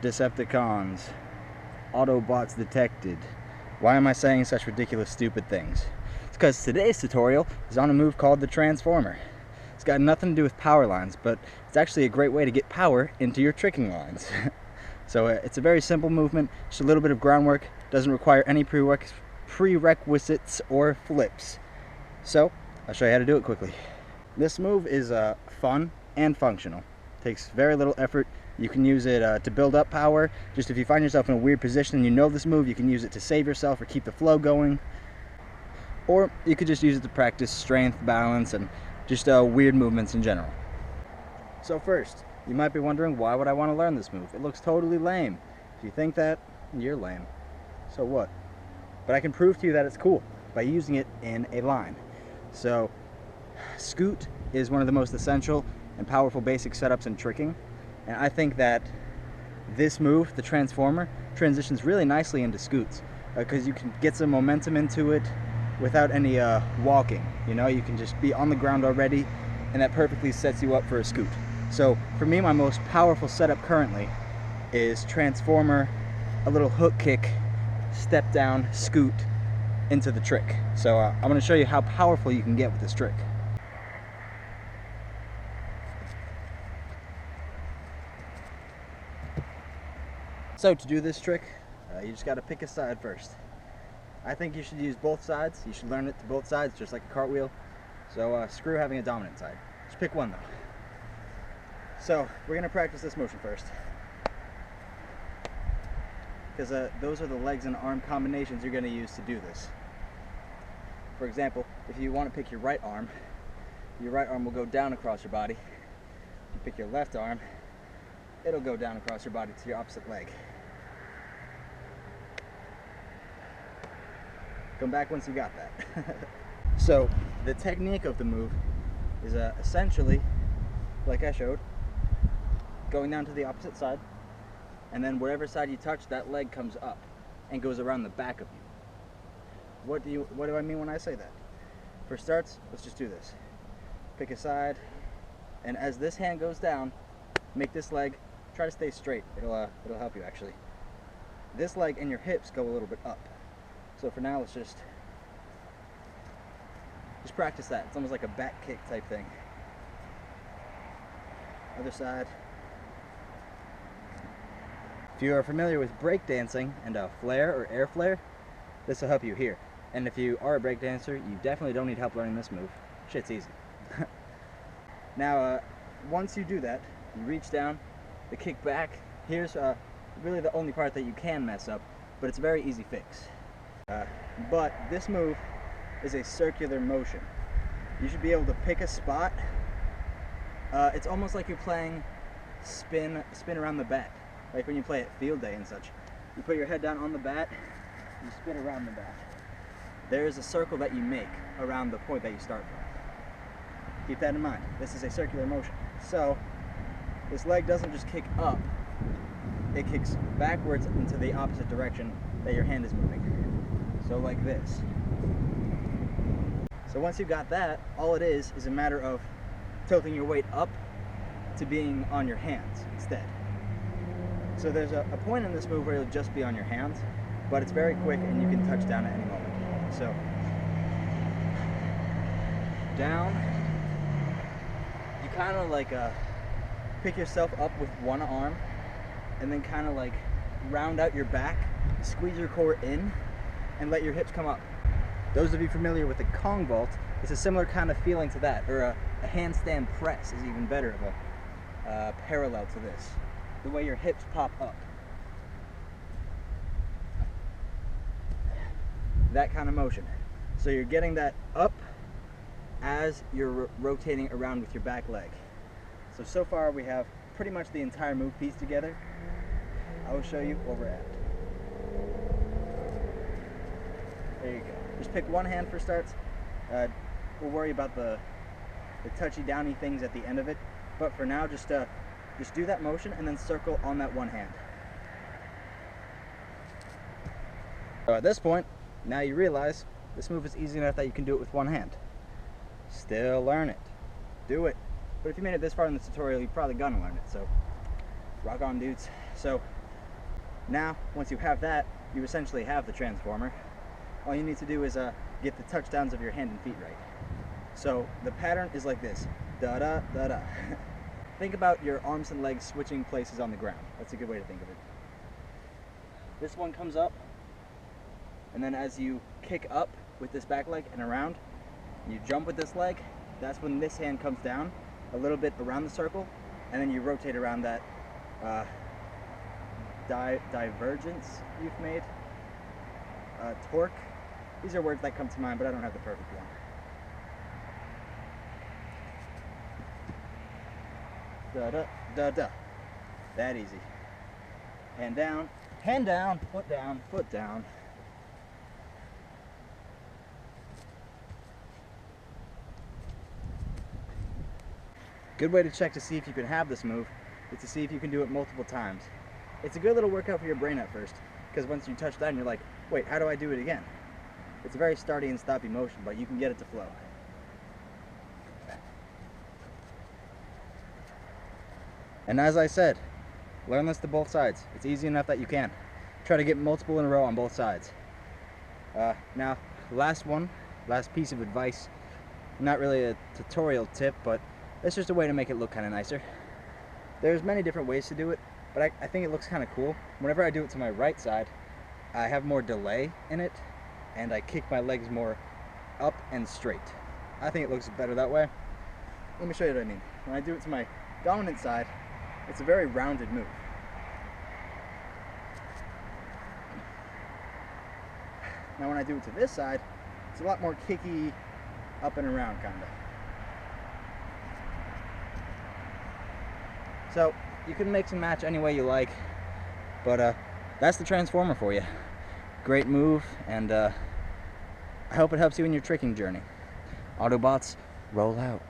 Decepticons. Autobots detected. Why am I saying such ridiculous, stupid things? It's because today's tutorial is on a move called the Transformer. It's got nothing to do with power lines, but it's actually a great way to get power into your tricking lines. So it's a very simple movement, just a little bit of groundwork, doesn't require any prerequisites or flips. So I'll show you how to do it quickly. This move is fun and functional. Takes very little effort. You can use it to build up power. Just if you find yourself in a weird position and you know this move, you can use it to save yourself or keep the flow going. Or you could just use it to practice strength, balance, and just weird movements in general. So first, you might be wondering, why would I want to learn this move? It looks totally lame. If you think that, you're lame. So what? But I can prove to you that it's cool by using it in a line. So, scoot is one of the most essential and powerful basic setups in tricking. And I think that this move, the Transformer, transitions really nicely into scoots. Because you can get some momentum into it without any walking. You know, you can just be on the ground already, and that perfectly sets you up for a scoot. So for me, my most powerful setup currently is Transformer, a little hook kick, step down, scoot into the trick. So I'm going to show you how powerful you can get with this trick. So to do this trick, you just got to pick a side first. I think you should use both sides. You should learn it to both sides, just like a cartwheel. So screw having a dominant side. Just pick one though. So we're going to practice this motion first, because those are the legs and arm combinations you're going to use to do this. For example, if you want to pick your right arm will go down across your body. If you pick your left arm, it'll go down across your body to your opposite leg. Come back once you got that. So the technique of the move is essentially, like I showed, going down to the opposite side, and then wherever side you touch, that leg comes up and goes around the back of you. What do I mean when I say that? For starts, let's just do this. Pick a side, and as this hand goes down, make this leg try to stay straight. It'll help you actually. This leg and your hips go a little bit up. So for now, let's just practice that. It's almost like a back kick type thing. Other side. If you are familiar with breakdancing and a flare or air flare, this will help you here. And if you are a breakdancer, you definitely don't need help learning this move. Shit's easy. Now, once you do that, you reach down, the kick back. Here's really the only part that you can mess up, but it's a very easy fix. But this move is a circular motion. You should be able to pick a spot. It's almost like you're playing spin around the bat. Like when you play at field day and such. You put your head down on the bat, you spin around the bat. There is a circle that you make around the point that you start from. Keep that in mind. This is a circular motion. So, this leg doesn't just kick up, it kicks backwards into the opposite direction that your hand is moving. So like this. So once you've got that, all it is a matter of tilting your weight up to being on your hands instead. So there's a point in this move where you'll just be on your hands, but it's very quick and you can touch down at any moment. So, down, you kind of like pick yourself up with one arm and then kind of like round out your back, squeeze your core in, and let your hips come up. Those of you familiar with the Kong vault, it's a similar kind of feeling to that, or a handstand press is even better of a parallel to this. The way your hips pop up. That kind of motion. So you're getting that up as you're rotating around with your back leg. So far we have pretty much the entire move piece together. I will show you where we're at. There you go. Just pick one hand for starts. We'll worry about the touchy-downy things at the end of it. But for now, just do that motion and then circle on that one hand. So at this point, now you realize this move is easy enough that you can do it with one hand. Still learn it. Do it. But if you made it this far in this tutorial, you're probably gonna learn it. So rock on, dudes. So Now, once you have that, you essentially have the transformer. All you need to do is get the touchdowns of your hand and feet right. So the pattern is like this, da-da, da-da. Think about your arms and legs switching places on the ground. That's a good way to think of it. This one comes up, and then as you kick up with this back leg and around, you jump with this leg, that's when this hand comes down a little bit around the circle, and then you rotate around that divergence you've made. Torque. These are words that come to mind, but I don't have the perfect one. Da-da, da-da. That easy. Hand down, foot down, foot down. Good way to check to see if you can have this move is to see if you can do it multiple times. It's a good little workout for your brain at first, because once you touch down, you're like, wait, how do I do it again? It's a very starty and stoppy motion, but you can get it to flow. And as I said, learn this to both sides. It's easy enough that you can. Try to get multiple in a row on both sides. Now, last piece of advice, not really a tutorial tip, but it's just a way to make it look kind of nicer. There's many different ways to do it, but I think it looks kind of cool. Whenever I do it to my right side, I have more delay in it, and I kick my legs more up and straight. I think it looks better that way. Let me show you what I mean. When I do it to my dominant side, it's a very rounded move. Now when I do it to this side, it's a lot more kicky, up and around kind of. So you can mix and match any way you like, but that's the transformer for you. Great move, and I hope it helps you in your tricking journey. Autobots, roll out.